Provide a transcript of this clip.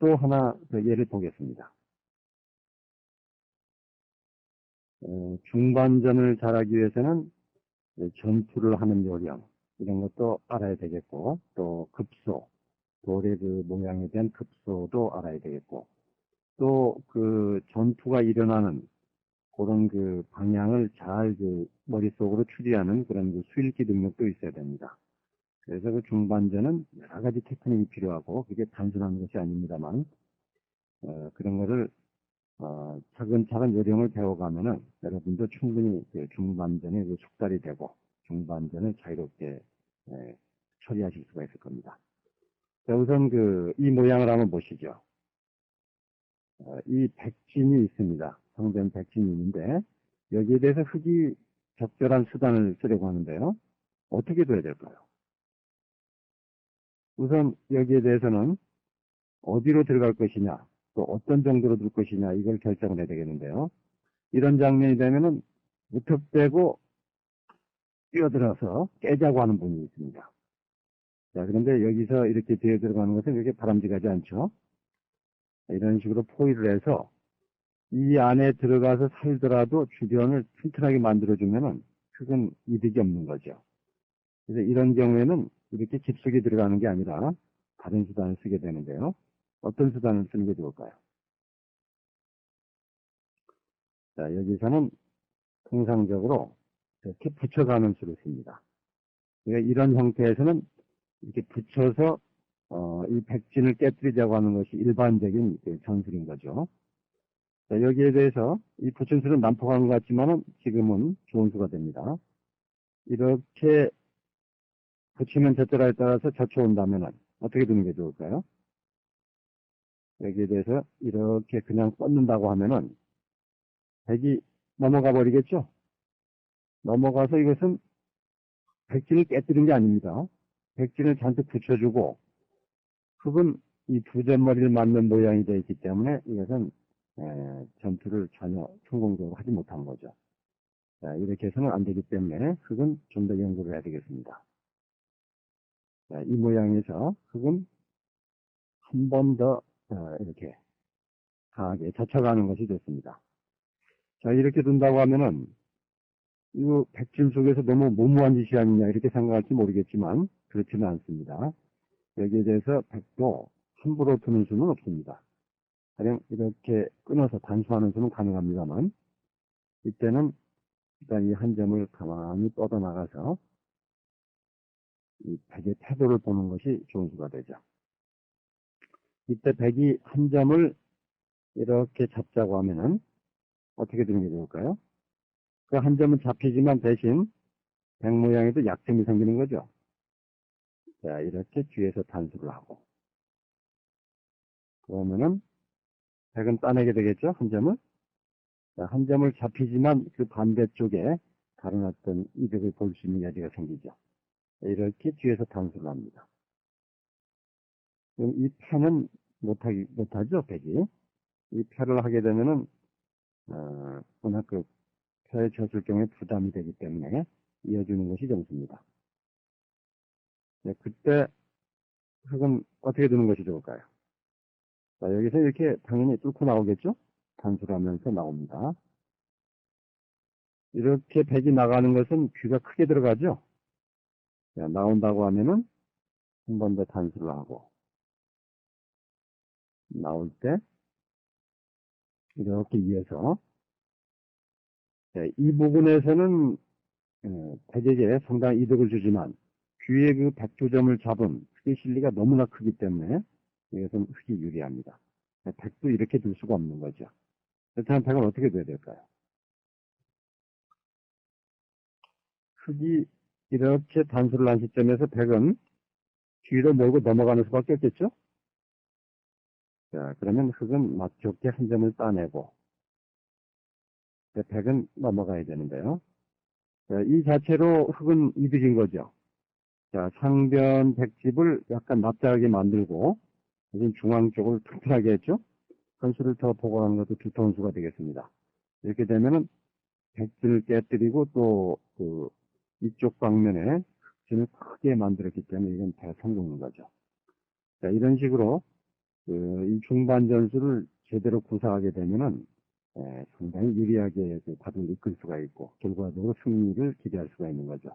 또 하나 더 예를 보겠습니다. 중반전을 잘하기 위해서는 전투를 하는 요령, 이런 것도 알아야 되겠고, 또 급소, 돌의 그 모양에 대한 급소도 알아야 되겠고, 또 그 전투가 일어나는 그런 그 방향을 잘 그 머릿속으로 추리하는 그런 그 수일기 능력도 있어야 됩니다. 그래서 그 중반전은 여러 가지 테크닉이 필요하고, 그게 단순한 것이 아닙니다만, 그런 거를 차근차근 요령을 배워가면은 여러분도 충분히 그 중반전에 그 숙달이 되고 중반전을 자유롭게 처리하실 수가 있을 겁니다. 자, 우선 이 모양을 한번 보시죠. 이 백진이 있습니다. 성된 백진이 있는데 여기에 대해서 흙이 적절한 수단을 쓰려고 하는데요. 어떻게 둬야 될까요? 우선 여기에 대해서는 어디로 들어갈 것이냐, 또 어떤 정도로 둘 것이냐, 이걸 결정을 해야 되겠는데요. 이런 장면이 되면은 무턱대고 뛰어들어서 깨자고 하는 분이 있습니다. 자, 그런데 여기서 이렇게 뛰어 들어가는 것은 그렇게 바람직하지 않죠. 이런 식으로 포위를 해서 이 안에 들어가서 살더라도 주변을 튼튼하게 만들어주면은 그건 이득이 없는 거죠. 그래서 이런 경우에는 이렇게 깊숙이 들어가는 게 아니라 다른 수단을 쓰게 되는데요. 어떤 수단을 쓰는 게 좋을까요? 자, 여기서는 통상적으로 이렇게 붙여가는 수를 씁니다. 그러니까 이런 형태에서는 이렇게 붙여서 이 백진을 깨뜨리자고 하는 것이 일반적인 전술인 거죠. 자, 여기에 대해서 이 붙인 수는 난폭한 것 같지만은 지금은 좋은 수가 됩니다. 이렇게 붙이면 젖절에 따라서 젖혀온다면은 어떻게 두는 게 좋을까요? 여기에 대해서 이렇게 그냥 뻗는다고 하면은 백이 넘어가 버리겠죠? 넘어가서 이것은 백진을 깨뜨린 게 아닙니다. 백진을 잔뜩 붙여주고 흙은 이 두점머리를 맞는 모양이 되어 있기 때문에 이것은 전투를 전혀 성공적으로 하지 못한 거죠. 자, 이렇게 해서는 안 되기 때문에 흙은 좀 더 연구를 해야 되겠습니다. 자, 이 모양에서 흙은 한 번 더 이렇게 강하게 젖혀가는 것이 좋습니다. 자, 이렇게 둔다고 하면은 이거 백진 속에서 너무 무모한 짓이 아니냐 이렇게 생각할지 모르겠지만 그렇지는 않습니다. 여기에 대해서 백도 함부로 두는 수는 없습니다. 가령 이렇게 끊어서 단수하는 수는 가능합니다만 이때는 일단 이 한 점을 가만히 뻗어나가서 이 백의 태도를 보는 것이 좋은 수가 되죠. 이때 백이 한 점을 이렇게 잡자고 하면은 어떻게 되는 게 좋을까요? 그 한 점은 잡히지만 대신 백 모양에도 약점이 생기는 거죠. 자, 이렇게 뒤에서 단수를 하고 그러면은 백은 따내게 되겠죠, 한 점을. 자, 한 점을 잡히지만 그 반대쪽에 다른 어떤 이득을 볼 수 있는 여지가 생기죠. 이렇게 뒤에서 단수를 합니다. 그럼 이 패는 못하죠, 백이. 이 패를 하게 되면은, 워낙 그 패에 졌을 경우에 부담이 되기 때문에 이어주는 것이 정수입니다. 네, 그때 흙은 어떻게 두는 것이 좋을까요? 자, 여기서 이렇게 당연히 뚫고 나오겠죠? 단수를 하면서 나옵니다. 이렇게 백이 나가는 것은 귀가 크게 들어가죠? 자, 나온다고 하면은 한 번 더 단수를 하고, 나올 때 이렇게 이어서 이 부분에서는 백에게 상당히 이득을 주지만 귀에 그 백조점을 잡은 흙의 실리가 너무나 크기 때문에 이것은 흙이 유리합니다. 백도 이렇게 둘 수가 없는 거죠. 그렇다면 백은 어떻게 돼야 될까요? 흙이 이렇게 단수를 한 시점에서 백은 뒤로 몰고 넘어가는 수밖에 없겠죠? 자, 그러면 흙은 맞좋게 한 점을 따내고 백은 넘어가야 되는데요. 자, 이 자체로 흙은 이득인 거죠. 자, 상변 백집을 약간 납작하게 만들고 대신 중앙 쪽을 튼튼하게 했죠. 선수를 더 보강하는 것도 두터운 수가 되겠습니다. 이렇게 되면은 백진을 깨뜨리고 또 이쪽 방면에 흑진을 크게 만들었기 때문에 이건 대성공인 거죠. 자, 이런 식으로 이 중반 전술을 제대로 구사하게 되면은 상당히 유리하게 그 바둑을 이끌 수가 있고 결과적으로 승리를 기대할 수가 있는 거죠.